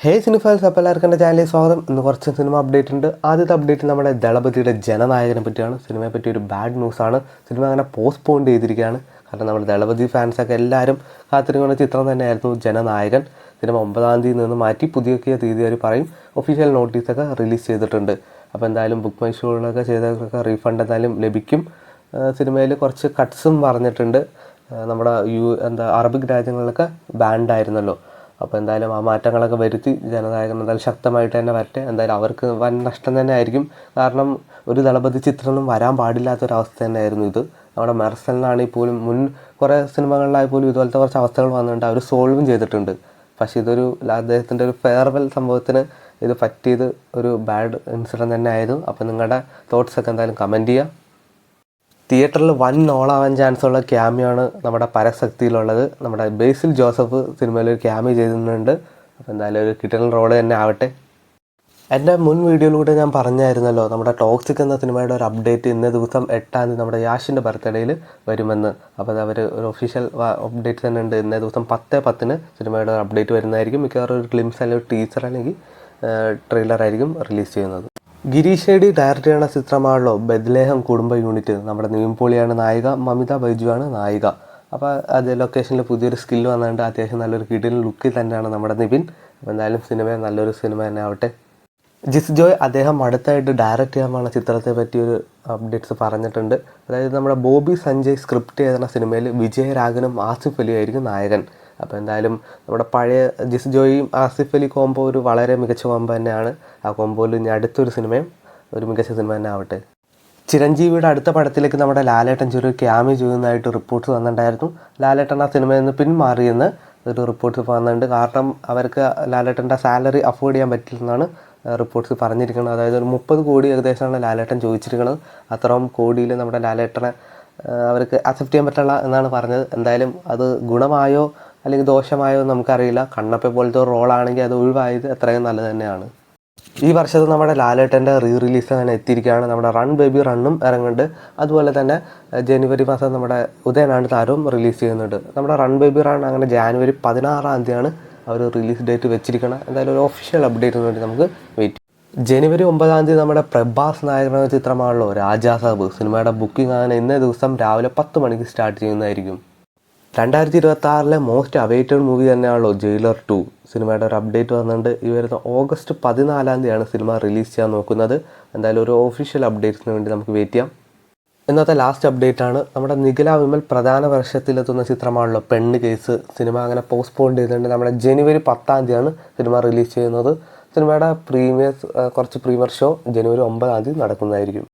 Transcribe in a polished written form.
ഹേ സിനിഫാൻസ്, അപ്പോൾ എല്ലാവർക്കും എൻ്റെ ചാനലിൽ സ്വാഗതം. ഇന്ന് കുറച്ച് സിനിമ അപ്ഡേറ്റ് ഉണ്ട്. ആദ്യത്തെ അപ്ഡേറ്റ് നമ്മുടെ ദളപതിയുടെ ജനനായകനെ പറ്റിയാണ്. സിനിമയെ പറ്റി ഒരു ബാഡ് ന്യൂസാണ്. സിനിമ അങ്ങനെ പോസ്റ്റ്പോൺ ചെയ്തിരിക്കുകയാണ്. കാരണം നമ്മുടെ ദളപതി ഫാൻസൊക്കെ എല്ലാവരും കാത്തിരിക്കുന്ന ചിത്രം തന്നെയായിരുന്നു ജനനായകൻ. സിനിമ 9-ാം തീയതി നിന്ന് മാറ്റി പുതിയ തീയതി അവർ പറയും. ഒഫീഷ്യൽ നോട്ടീസൊക്കെ റിലീസ് ചെയ്തിട്ടുണ്ട്. അപ്പോൾ എന്തായാലും ബുക്ക് മൈ ഷോകളൊക്കെ ചെയ്തവർക്കൊക്കെ റീഫണ്ട് എന്തായാലും ലഭിക്കും. സിനിമയിൽ കുറച്ച് കട്ട്സും പറഞ്ഞിട്ടുണ്ട്. നമ്മുടെ അറബിക് രാജ്യങ്ങളിലൊക്കെ ബാൻഡായിരുന്നല്ലോ. അപ്പോൾ എന്തായാലും ആ മാറ്റങ്ങളൊക്കെ വരുത്തി ജനനായകൻ എന്തായാലും ശക്തമായിട്ട് തന്നെ വരട്ടെ. എന്തായാലും അവർക്ക് വൻ നഷ്ടം തന്നെ ആയിരിക്കും. കാരണം ഒരു ദളപതി ചിത്രമൊന്നും വരാൻ പാടില്ലാത്തൊരവസ്ഥ തന്നെയായിരുന്നു ഇത്. നമ്മുടെ മെർസലിനാണെങ്കിൽ പോലും കുറേ സിനിമകളിലായി പോലും ഇതുപോലത്തെ കുറച്ച് അവസ്ഥകൾ വന്നിട്ടുണ്ട്. അവർ സോൾവും ചെയ്തിട്ടുണ്ട്. പക്ഷേ അദ്ദേഹത്തിൻ്റെ ഒരു ഫെയർവെൽ സംഭവത്തിന് ഇത് പറ്റിയത് ഒരു ബാഡ് ഇൻസിഡൻറ്റ് തന്നെ ആയിരുന്നു. അപ്പോൾ നിങ്ങളുടെ തോട്ട്സൊക്കെ എന്തായാലും കമൻറ്റ് ചെയ്യുക. തിയേറ്ററിൽ വൻ ഓളാവാൻ ചാൻസ് ഉള്ള ക്യാമിയാണ് നമ്മുടെ പരശക്തിയിലുള്ളത്. നമ്മുടെ ബേസിൽ ജോസഫ് സിനിമയിൽ ഒരു ക്യാമി ചെയ്തിട്ടുണ്ട്. അപ്പോൾ എന്തായാലും ഒരു കിട്ടുന്ന റോള് തന്നെ ആവട്ടെ. എൻ്റെ മുൻ വീഡിയോയിലൂടെ ഞാൻ പറഞ്ഞായിരുന്നല്ലോ, നമ്മുടെ ടോക്സിക് എന്ന സിനിമയുടെ ഒരു അപ്ഡേറ്റ് ഇന്നേ ദിവസം 8-ാം തീയതി നമ്മുടെ യാഷിൻ്റെ ബർത്ത്ഡേയിൽ വരുമെന്ന്. അപ്പോൾ അവർ ഒരു ഒഫീഷ്യൽ അപ്ഡേറ്റ് തന്നെ ഉണ്ട്. ഇന്നേ ദിവസം 10/10 സിനിമയുടെ ഒരു അപ്ഡേറ്റ് വരുന്നതായിരിക്കും. മിക്കവാറും ഒരു ഗ്ലിംസ് അല്ലെങ്കിൽ ഒരു ടീസർ അല്ലെങ്കിൽ ട്രെയിലറായിരിക്കും റിലീസ് ചെയ്യുന്നത്. ഗിരീഷ് ഷെഡി ഡയറക്റ്റ് ചെയ്യുന്ന ചിത്രമാണല്ലോ ബെത്ലേഹം കുടുംബ യൂണിറ്റ്. നമ്മുടെ നിവിൻ പോളിയാണ് നായിക, മമിത ബൈജുവാണ് നായിക. അപ്പോൾ അത് ലൊക്കേഷനിൽ പുതിയൊരു സ്കില്ല് വന്നിട്ടുണ്ട്. അത്യാവശ്യം നല്ലൊരു കിടിലൻ ലുക്കിൽ തന്നെയാണ് നമ്മുടെ നിവിൻ. അപ്പോൾ എന്തായാലും നല്ലൊരു സിനിമ തന്നെ ആവട്ടെ. ജിസ് ജോയ് അദ്ദേഹം അടുത്തായിട്ട് ഡയറക്റ്റ് ചെയ്യാൻ പോകുന്ന ചിത്രത്തെ പറ്റിയൊരു അപ്ഡേറ്റ്സ് പറഞ്ഞിട്ടുണ്ട്. അതായത് നമ്മുടെ ബോബി സഞ്ജയ് സ്ക്രിപ്റ്റ് ചെയ്യുന്ന സിനിമയിൽ വിജയരാഘവനും ആസിഫ് അലിയും ആയിരിക്കും നായകൻ. അപ്പോൾ എന്തായാലും നമ്മുടെ പഴയ ജിസ് ജോയും ആസിഫ് അലി കോംബോ ഒരു വളരെ മികച്ച കോംബോ തന്നെയാണ്. ആ കോംബോയിൽ ഇനി അടുത്തൊരു സിനിമയും ഒരു മികച്ച സിനിമ തന്നെ ആവട്ടെ. ചിരഞ്ജീവിയുടെ അടുത്ത പടത്തിലേക്ക് നമ്മുടെ ലാലേട്ടൻ ഒരു ക്യാമി ചെയ്യുന്നതായിട്ട് റിപ്പോർട്ട്സ് വന്നിട്ടുണ്ടായിരുന്നു. ലാലേട്ടൻ ആ സിനിമയിൽ നിന്ന് പിന്മാറിയെന്ന് ഒരു റിപ്പോർട്ട്സ് വന്നിട്ടുണ്ട്. കാരണം അവർക്ക് ലാലേട്ടൻ്റെ സാലറി അഫോർഡ് ചെയ്യാൻ പറ്റില്ലെന്നാണ് റിപ്പോർട്ട്സ് പറഞ്ഞിരിക്കുന്നത്. അതായത് ഒരു 30 കോടി ഏകദേശമാണ് ലാലേട്ടൻ ചോദിച്ചിരിക്കുന്നത്. അത്രയും കോടിയിൽ നമ്മുടെ ലാലേട്ടനെ അവർക്ക് അക്സെപ്റ്റ് ചെയ്യാൻ പറ്റില്ല എന്നാണ് പറഞ്ഞത്. എന്തായാലും അത് ഗുണമായോ അല്ലെങ്കിൽ ദോഷമായോ നമുക്കറിയില്ല. കണ്ണപ്പ പോലത്തെ ഒരു റോളാണെങ്കിൽ അത് ഒഴിവായത് എത്രയും നല്ലത് തന്നെയാണ്. ഈ വർഷത്തെ നമ്മുടെ ലാലേട്ടൻ്റെ റിലീസ് അങ്ങനെ എത്തിയിരിക്കുകയാണ്. നമ്മുടെ റൺ ബേബി റണ്ണും ഇറങ്ങുന്നുണ്ട്. അതുപോലെ തന്നെ ജനുവരി മാസം നമ്മുടെ ഉദയനാണ് താരവും റിലീസ് ചെയ്യുന്നുണ്ട്. നമ്മുടെ റൺ ബേബി റൺ അങ്ങനെ ജാനുവരി 16-ാം തീയതിയാണ് അവർ റിലീസ് ഡേറ്റ് വെച്ചിരിക്കണം. എന്തായാലും ഒരു ഒഫീഷ്യൽ അപ്ഡേറ്റിന് വേണ്ടി നമുക്ക് വെയിറ്റ്. ജനുവരി 9-ാം തീയതി നമ്മുടെ പ്രഭാസ് നായകനായ ചിത്രമാണല്ലോ രാജാ സാബ്. സിനിമയുടെ ബുക്കിംഗ് അങ്ങനെ ഇന്നേ ദിവസം രാവിലെ 10 മണിക്ക് സ്റ്റാർട്ട് ചെയ്യുന്നതായിരിക്കും. 2026-ലെ മോസ്റ്റ് അവൈറ്റഡ് മൂവി തന്നെയാണല്ലോ ജയിലർ 2. സിനിമയുടെ ഒരു അപ്ഡേറ്റ് വന്നിട്ടുണ്ട്. ഈ വരുന്ന ഓഗസ്റ്റ് 14-ാം തീയതിയാണ് സിനിമ റിലീസ് ചെയ്യാൻ നോക്കുന്നത്. എന്തായാലും ഒരു ഒഫീഷ്യൽ അപ്ഡേറ്റ്സിന് വേണ്ടി നമുക്ക് വെയിറ്റ് ചെയ്യാം. ഇന്നത്തെ ലാസ്റ്റ് അപ്ഡേറ്റ് ആണ്. നമ്മുടെ നിഖില വിമൽ പ്രധാന വേഷത്തിലെത്തുന്ന ചിത്രമാണല്ലോ പെണ്ണ് കേസ്. സിനിമ അങ്ങനെ പോസ്റ്റ്പോൺ ചെയ്തിട്ടുണ്ട്. നമ്മുടെ ജനുവരി 10-ാം തീയതിയാണ് സിനിമ റിലീസ് ചെയ്യുന്നത്. സിനിമയുടെ കുറച്ച് പ്രീമിയർ ഷോ ജനുവരി 9-ാം തീയതി നടക്കുന്നതായിരിക്കും.